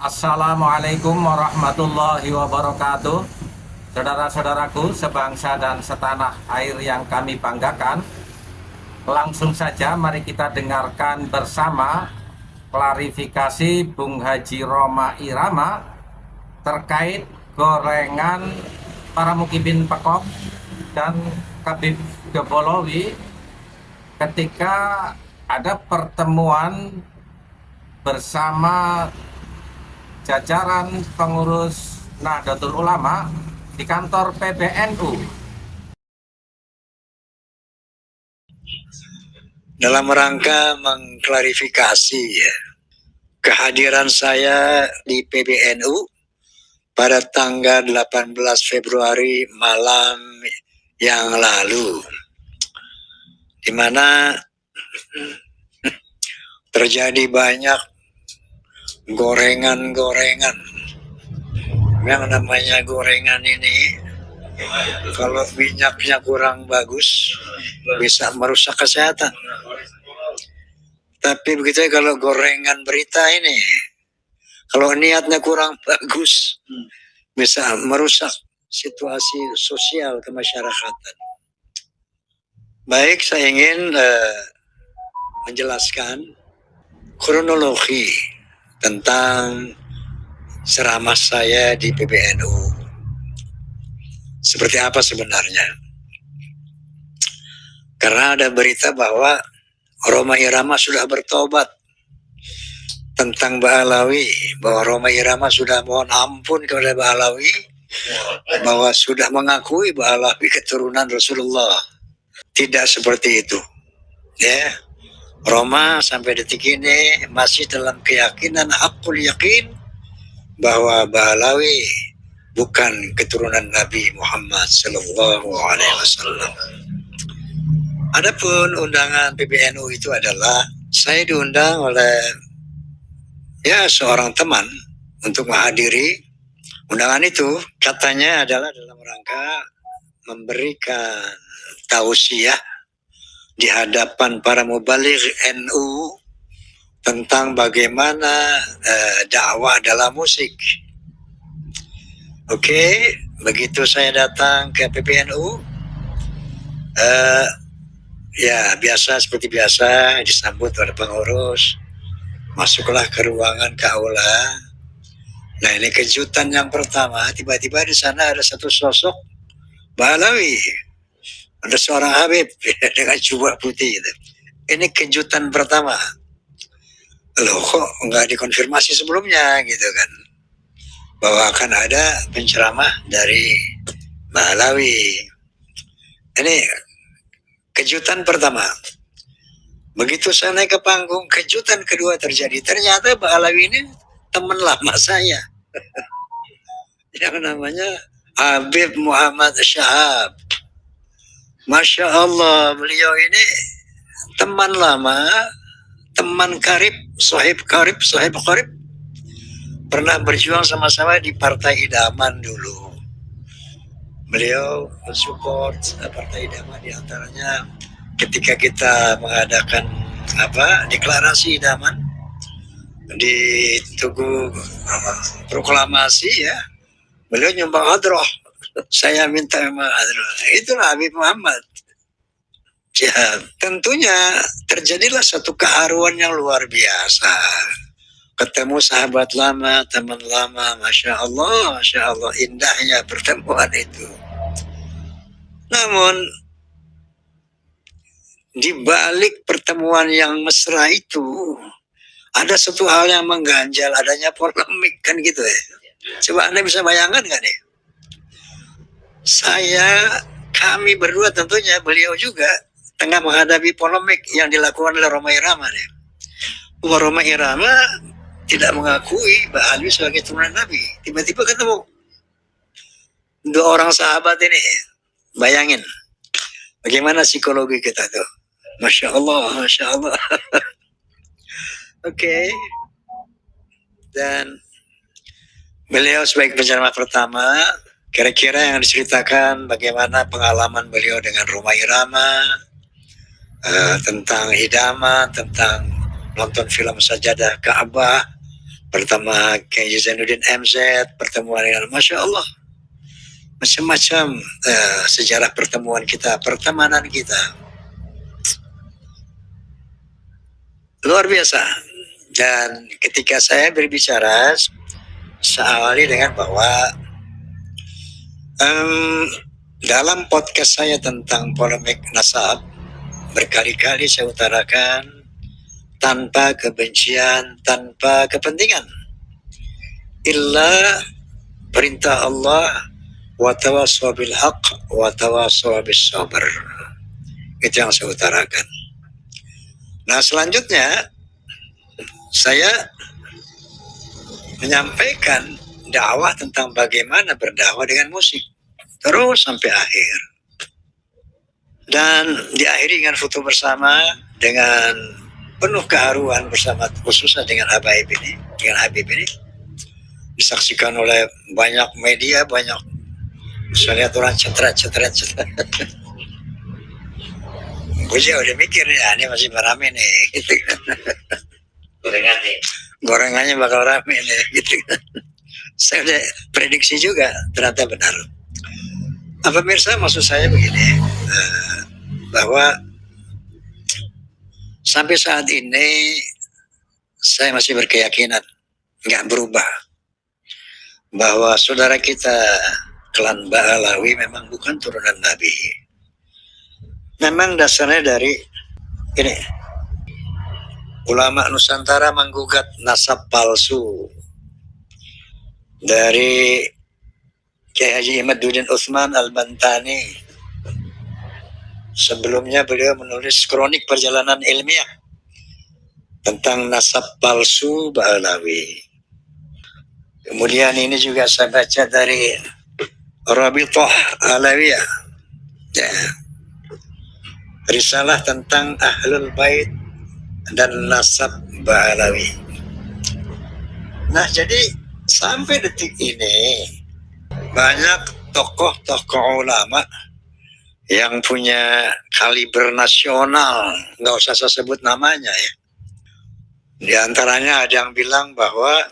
Assalamualaikum warahmatullahi wabarakatuh. Saudara-saudaraku sebangsa dan setanah air yang kami banggakan, langsung saja mari kita dengarkan bersama klarifikasi Bung Haji Rhoma Irama terkait gorengan para mukibin Pekok dan Khabib Gebolowi ketika ada pertemuan bersama jajaran pengurus Nahdlatul Ulama di kantor PBNU. Dalam rangka mengklarifikasi kehadiran saya di PBNU pada tanggal 18 Februari malam yang lalu, di mana terjadi banyak gorengan-gorengan. Yang namanya gorengan ini, kalau minyaknya kurang bagus, bisa merusak kesehatan. Tapi begitu kalau gorengan berita ini, kalau niatnya kurang bagus, bisa merusak situasi sosial kemasyarakatan. Baik, saya ingin menjelaskan kronologi tentang ceramah saya di PBNU. Seperti apa sebenarnya? Karena ada berita bahwa Rhoma Irama sudah bertobat tentang Ba'alawi, bahwa Rhoma Irama sudah mohon ampun kepada Ba'alawi, bahwa sudah mengakui Ba'alawi keturunan Rasulullah. Tidak seperti itu. Ya, Rhoma sampai detik ini masih dalam keyakinan hakul yakin bahwa Ba'alawi bukan keturunan Nabi Muhammad Sallallahu Alaihi Wasallam. Adapun undangan PBNU itu adalah saya diundang oleh seorang teman untuk menghadiri undangan itu. Katanya adalah dalam rangka memberikan tausiah di hadapan para mubaligh NU tentang bagaimana dakwah dalam musik. Oke, begitu saya datang ke PBNU, biasa seperti biasa disambut oleh pengurus. Masuklah ke ruangan ke aula. Nah, ini kejutan yang pertama, tiba-tiba di sana ada satu sosok Ba'alawi. Ada seorang Habib dengan jubah putih gitu. Ini kejutan pertama. Loh, kok nggak dikonfirmasi sebelumnya gitu kan, bahwa akan ada penceramah dari Ba'alawi. Ini kejutan pertama. Begitu saya naik ke panggung, kejutan kedua terjadi. Ternyata Ba'alawi ini teman lama saya yang namanya Habib Muhammad Syahab. Masya Allah, beliau ini teman lama, teman karib, sahib karib. Pernah berjuang sama-sama di Partai Idaman dulu. Beliau mensupport Partai Idaman, diantaranya ketika kita mengadakan deklarasi idaman di Tugu Proklamasi, beliau nyumbang hadroh, saya minta hadroh. Itulah Habib Muhammad. Ya, tentunya terjadilah satu keharuan yang luar biasa. Ketemu sahabat lama, teman lama, masya Allah, indahnya pertemuan itu. Namun di balik pertemuan yang mesra itu ada satu hal yang mengganjal, adanya polemik kan gitu ya. Coba Anda bisa bayangkan kan ya? Kami berdua tentunya, beliau juga tengah menghadapi polemik yang dilakukan oleh Rhoma Irama nih. Rhoma Irama tidak mengakui Ba'alawi sebagai turunan Nabi. Tiba-tiba ketemu dua orang sahabat ini. Bayangin bagaimana psikologi kita tuh. Masya Allah. Oke. Dan beliau sebagai penceramah pertama, kira-kira yang diceritakan bagaimana pengalaman beliau dengan Rhoma Irama, tentang hidaman, tentang nonton film Sajadah Ka'bah, pertama Kiai Zainuddin MZ, pertemuan dengan Masya Allah, macam-macam sejarah pertemuan kita, pertemanan kita. Luar biasa. Dan ketika saya berbicara, saya awali dengan bahwa dalam podcast saya tentang polemik nasab, berkali-kali saya utarakan tanpa kebencian, tanpa kepentingan. Illa perintah Allah, wa tawassaw bil haqq wa tawassaw bis sabr. Itu yang saya utarakan. Nah, selanjutnya saya menyampaikan dakwah tentang bagaimana berdakwah dengan musik terus sampai akhir. Dan diakhiri dengan foto bersama dengan penuh keharuan bersama, khususnya dengan Habib ini, disaksikan oleh banyak media, banyak. Saya lihat orang cetret. Gue udah mikir ya, ini masih rame nih, gitu. Gorengannya bakal rame nih, gitu. Saya udah prediksi juga, ternyata benar. Pemirsa, maksud saya begini, bahwa sampai saat ini saya masih berkeyakinan, nggak berubah, bahwa saudara kita klan Ba'alawi memang bukan turunan Nabi. Memang dasarnya dari ini, ulama Nusantara menggugat nasab palsu dari Kiai Haji Imaduddin Utsman Al-Bantani. Sebelumnya beliau menulis kronik perjalanan ilmiah tentang nasab palsu Ba'alawi. Kemudian ini juga saya baca dari Rabithah Alawiyah, ya, risalah tentang Ahlul Bait dan nasab Ba'alawi. Nah, jadi sampai detik ini banyak tokoh-tokoh ulama yang punya kaliber nasional, nggak usah saya sebut namanya ya. Di antaranya ada yang bilang bahwa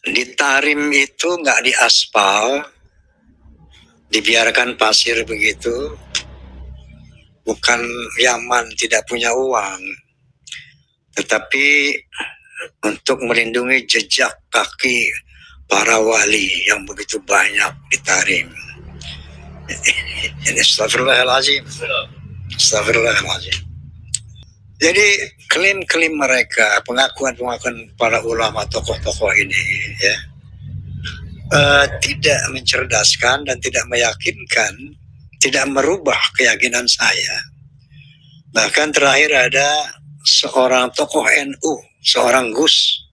di Tarim itu nggak diaspal, dibiarkan pasir begitu. Bukan Yaman tidak punya uang, tetapi untuk melindungi jejak kaki para wali yang begitu banyak di Tarim. Ini astagfirullahaladzim. Jadi klaim-klaim mereka, pengakuan-pengakuan para ulama, tokoh-tokoh ini, ya, tidak mencerdaskan dan tidak meyakinkan, tidak merubah keyakinan saya. Bahkan terakhir ada seorang tokoh NU, seorang Gus,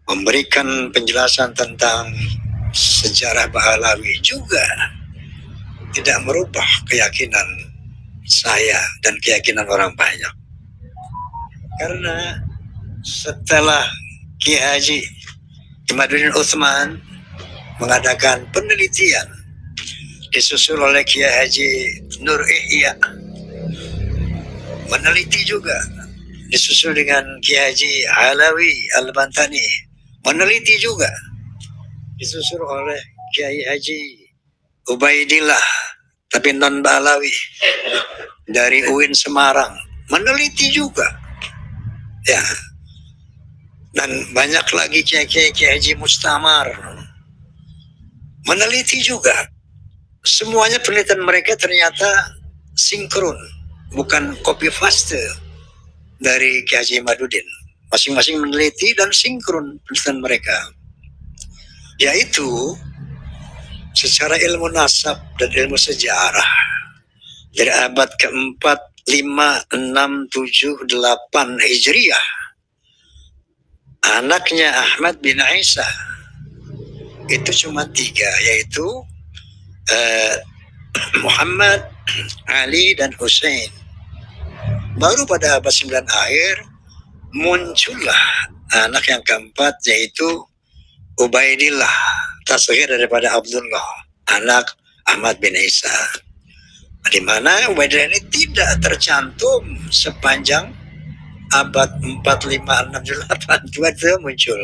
memberikan penjelasan tentang sejarah Ba'alawi, juga tidak merubah keyakinan saya dan keyakinan orang banyak. Karena setelah Kiai Haji Imaduddin Utsman mengadakan penelitian, disusul oleh Kiai Haji Nur Ihya meneliti juga, disusul dengan Kiai Haji Alawi Al-Bantani meneliti juga, disusul oleh Kiai Haji Ubaidillah tapi non Ba'alawi dari UIN Semarang meneliti juga, ya. Dan banyak lagi Kiai Haji Mustamar meneliti juga. Semuanya penelitian mereka ternyata sinkron, bukan copy paste dari Kiai Haji Imaduddin. Masing-masing meneliti dan sinkron penelitian mereka, yaitu secara ilmu nasab dan ilmu sejarah dari abad keempat, 5, 6, 7, 8 Hijriah, anaknya Ahmad bin Isa itu cuma 3, yaitu Muhammad, Ali, dan Hussein. Baru pada abad 9 akhir muncullah anak yang keempat, yaitu Ubaidillah, tasghir daripada Abdullah, anak Ahmad bin Isa, di mana Ubaidillah ini tidak tercantum sepanjang abad 4, 5, 6, 8 itu muncul.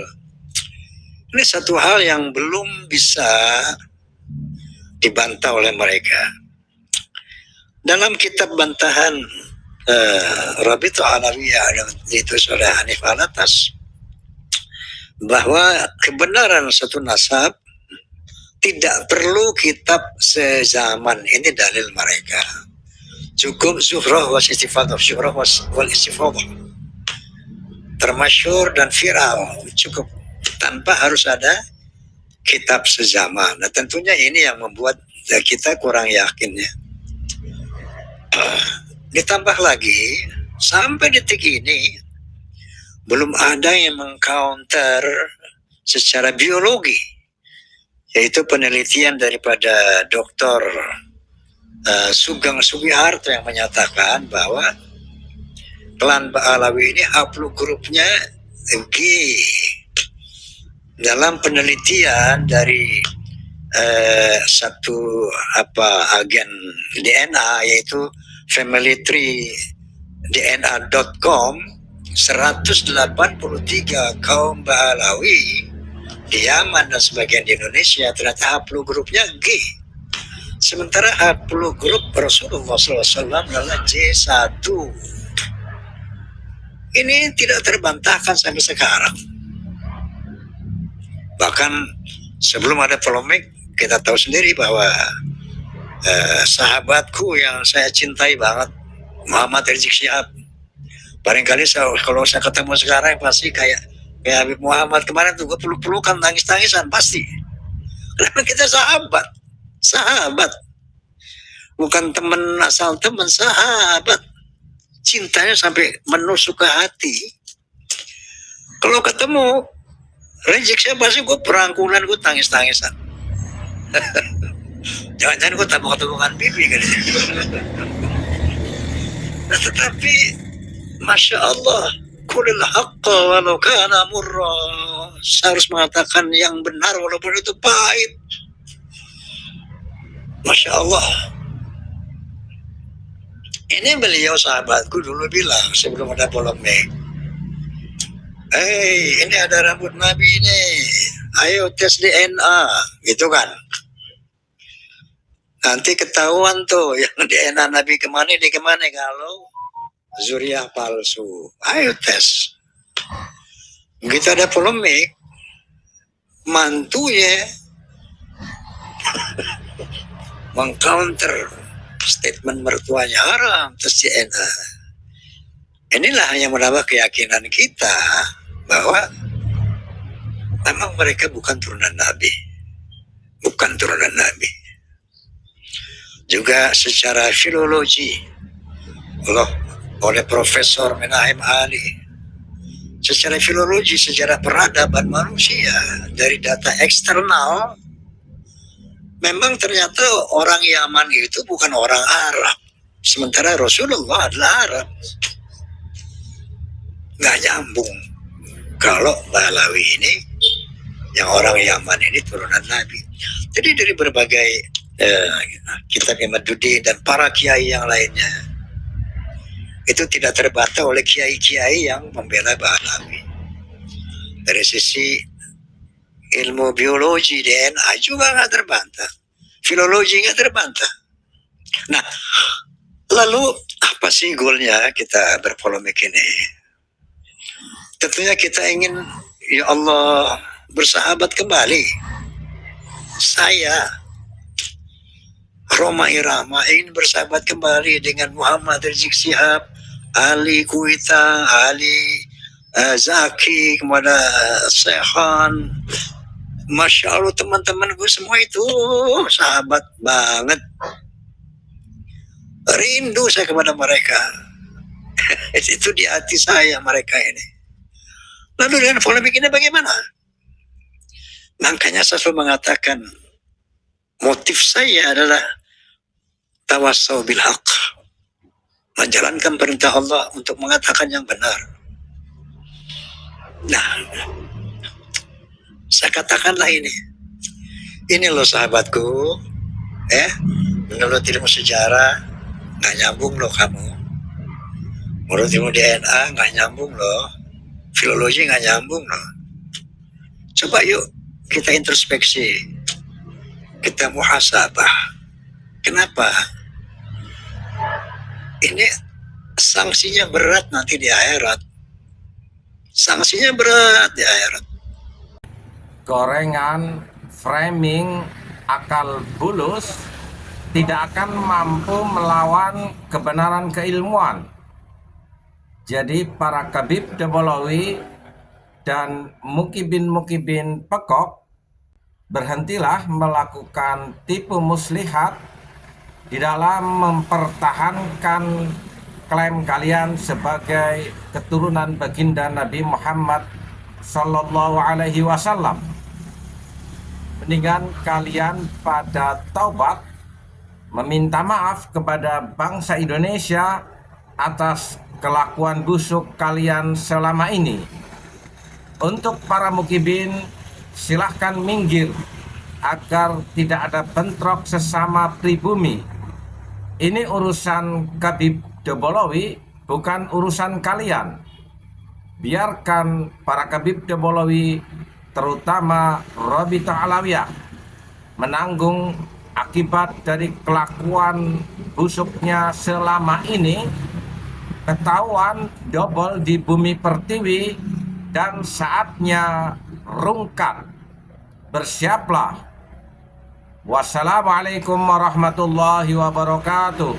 Ini satu hal yang belum bisa dibantah oleh mereka. Dalam kitab bantahan Rabithah Alawiyah yang ditulis oleh Hanif Alatas, bahwa kebenaran satu nasab tidak perlu kitab sezaman, ini dalil mereka. Cukup zuhrah was istifadah, zuhrah wal istifadah, termasyhur dan viral, cukup, tanpa harus ada kitab sezaman. Nah, tentunya ini yang membuat kita kurang yakin ya. Ditambah lagi, sampai detik ini belum ada yang mengcounter secara biologi, yaitu penelitian daripada Dr. Sugeng Sugiharto yang menyatakan bahwa klan Ba'alawi ini haplogrupnya G. Dalam penelitian dari satu agen DNA, yaitu Family Tree DNA.com, 183 kaum Ba'alawi di Yaman dan sebagian di Indonesia ternyata haplogrupnya G. Sementara haplogrup Rasulullah SAW adalah J1. Ini tidak terbantahkan sampai sekarang. Bahkan sebelum ada polemik, kita tahu sendiri bahwa sahabatku yang saya cintai banget, Muhammad Rizik Syihab, barangkali kalau saya ketemu sekarang pasti kayak Habib Muhammad kemarin tuh, gue peluk-pelukan, tangis-tangisan pasti. Karena kita sahabat, bukan teman asal teman, sahabat. Cintanya sampai menusuk ke hati. Kalau ketemu Rizik Syihab pasti gue perangkulan, gue tangis-tangisan. Jangan-jangan gue tabung-tabungan pipi kan. Nah, tetapi Masya Allah, kulil haqqa walau kana murra, saya harus mengatakan yang benar walaupun itu pahit. Masya Allah. Ini beliau sahabatku dulu bilang sebelum ada polemik, ini ada rambut Nabi nih, ayo tes DNA, gitu kan. Nanti ketahuan tuh yang DNA Nabi kemana kalau zuriyah palsu. Ayo tes. Begitu ada polemik, mantunya mengcounter statement mertuanya, haram tes DNA. Inilah yang menambah keyakinan kita bahwa memang mereka bukan turunan Nabi. Bukan turunan Nabi. Juga secara filologi oleh Profesor Menahem Ali, secara filologi, sejarah peradaban manusia dari data eksternal, memang ternyata orang Yaman itu bukan orang Arab, sementara Rasulullah adalah Arab. Nggak nyambung kalau Ba'alawi ini, yang orang Yaman ini turunan Nabi. Jadi dari berbagai kitab Imaduddin dan para kiai yang lainnya, itu tidak terbantah oleh kiai-kiai yang membela Ba'alawi. Dari sisi ilmu biologi DNA juga nggak terbantah, filologi nggak terbantah. Nah, lalu apa sih goalnya kita berpolemik ini? Tentunya kita ingin, ya Allah, bersahabat kembali. Saya Roma Irama ingin bersahabat kembali dengan Muhammad Rizik Syihab, Ali Kuita, Ali Zaki, kepada Sehan. Masya Allah, teman-teman gue semua itu sahabat banget. Rindu saya kepada mereka. Itu di hati saya mereka ini. Lalu dengan polemik ini bagaimana? Makanya saya selalu mengatakan, motif saya adalah tawassau bil haq, menjalankan perintah Allah untuk mengatakan yang benar. Nah, saya katakanlah ini loh sahabatku, menurut ilmu sejarah nggak nyambung loh kamu. Menurut ilmu DNA nggak nyambung loh, filologi nggak nyambung loh. Coba yuk kita introspeksi, kita muhasabah. Kenapa? Ini sanksinya berat nanti di akhirat. Sanksinya berat di akhirat. Gorengan, framing, akal bulus tidak akan mampu melawan kebenaran keilmuan. Jadi para Kabib Debolawi dan mukibin pekok, berhentilah melakukan tipu muslihat di dalam mempertahankan klaim kalian sebagai keturunan baginda Nabi Muhammad Sallallahu Alaihi Wasallam. Mendingan kalian pada taubat, meminta maaf kepada bangsa Indonesia atas kelakuan busuk kalian selama ini. Untuk para mukibin, silahkan minggir agar tidak ada bentrok sesama pribumi. Ini urusan Kabib Debolawi, bukan urusan kalian. Biarkan para Kabib Debolawi, terutama Rabithah Alawiyah, menanggung akibat dari kelakuan busuknya selama ini. Ketahuan double di bumi pertiwi dan saatnya rungkat. Bersiaplah. Wassalamualaikum warahmatullahi wabarakatuh.